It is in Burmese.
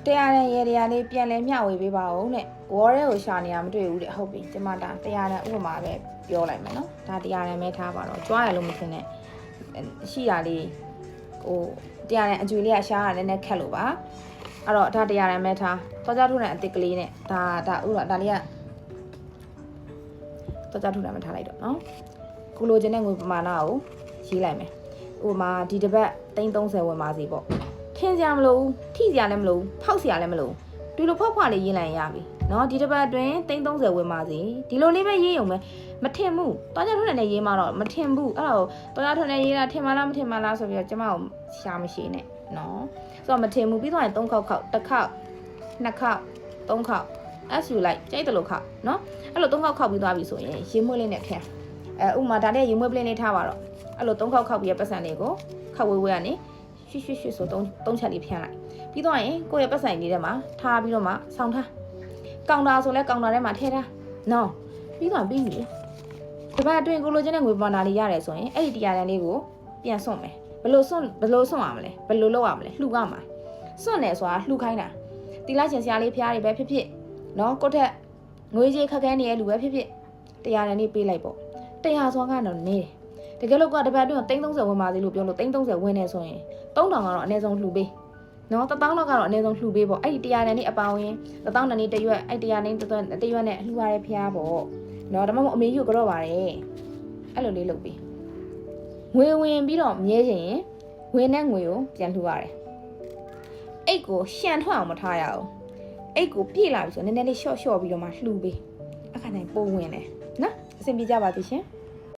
တရားနဲ့ရေတရားလေးပြန်လဲမျှဝေပေးပါဦးနဲ့ဝေါ်ရဲကိုရှာနေရမတွေ့ဘူးတဲ့ဟုတ်ပြီကျမဒါတရားနဲ့ဥပမာပဲပြောလိုက်မယ်နော်ဒါတရားနဲ့မဲထားပါတော့ကြွားရလို့မထင်နဲ့ရှိရလေးဟိုတရားနဲ့အကျွေလေးကရှားရလည်းနဲ့ခက်လို့ပါအဲ့တော့ဒါတရားနဲ့မဲထားသွားကြထုတ်တဲ့အစ်စ်ကလေးနဲ့ဒါဥတော့ဒါလေးကသွားကြထုတ်တယ်မထားလိုက်တော့နော်ကိုလိုချင်တဲ့ငွေပမာဏကိုရေးလိုက်မယ်ဥပမာဒီတစ်ပတ်330ဝင်ပါစီပေါ့ထင်းစရာမလိုထိစရာလည်းမလိုဖောက်စရာလည်းမလိုဒီလိုဖောက်ဖွာလေးရေးလိုက်ရပြီเนาะဒီတစ်ပတ်အတွင်း330ဝင်ပါစီဒီလိုလေးပဲရေးရုံပဲမထင်ဘူးတွားကြထွက်နေတဲ့ရေးမှတော့မထင်ဘူးအဲ့တော့တွားကြထွက်နေရေးတာထင်မလားမထင်မလားဆိုပြီးတော့ကျမကိုရှာမရှိနဲ့เนาะဆိုတော့မထင်ဘူးပြီးတော့3ခေါက်တစ်ခေါက်2ခေါက်3ခေါက် as you like ကြိုက်တယ်လို့ခေါက်เนาะအဲ့လို3ခေါက်ခောက်ပြီးသွားပြီဆိုရင်ရေမွေးလေးနဲ့ထည့်ဥမာဒါနဲ့ရေမွေးပလင်းလေးထားပါတော့အဲ့လို3ခေါက်ခောက်ပြီးရပတ်စံလေးကိုခောက်ဝဲကနေရွှွှဆို3ချက်လေးဖြန်းလိုက်ပြီးတော့ရင်ကိုယ့်ရဲ့ပတ်စံလေးထဲမှာထားပြီးတော့မှဆောင်းထားကောင်တာဆိုလဲကောင်တာထဲမှာထည့်ထားနော်ပြီးတော့ပြီးပြီဒီဘက်အတွင်းကိုလိုချင်တဲ့ငွေပမာဏလေးရတယ်ဆိုရင်အဲ့ဒီတရားတန်းလေးကိုပြန်စွန့်မယ်ဘယ်လိုစွန့်ရမလဲဘယ်လိုလုပ်ရမလဲလှူရမှာစွန့်တယ်ဆိုတာလှူခိုင်းတာတီလာရှင်ဆရာလေးဖျားတွေပဲဖြစ်ဖြစ်နော်ကိုယ့်ထက်ငွေကြီးခက်ခဲနေတဲ့လူပဲဖြစ်ဖြစ်တရားတန်းလေးပေးလိုက်ပေါ့တရားစွမ်းကတော့နေတယ်တကယ်လို့ကတပတ်အတွင်း330ဝင်ပါသေးလို့ပြောလို့330ဝင်နေဆိုရင်3000ကတော့အနည်းဆုံးလှူပေးနော်1000လောက်ကတော့အနည်းဆုံးလှူပေးပေါ့အဲ့ဒီတရားတန်းလေးအပေါင်းရင်1000တန်းလေးတရွက်အဲ့တရားတန်းတရွက်နဲ့လှူရတဲ့ဖျားပေါ့နော်ဒါမှမဟုတ်အမေကြီးကိုကြော့ပါတယ်အဲ့လိုလေးလုပ်ပေးငွေဝင်ပြီးတော့မြဲချင်ရင်ဝင်တဲ့ငွေကိုပြန်လှူရတယ်အိတ်ကိုရှန်ထွက်အောင်မထားရအောင်အိတ်ကိုပြည့်လာပြီဆိုနည်းနည်းလေးရှော့ပြီးတော့မှလှူပေးအခါတိုင်းပုံဝင်တယ်နော်အဆင်ပြေကြပါသေးရှင်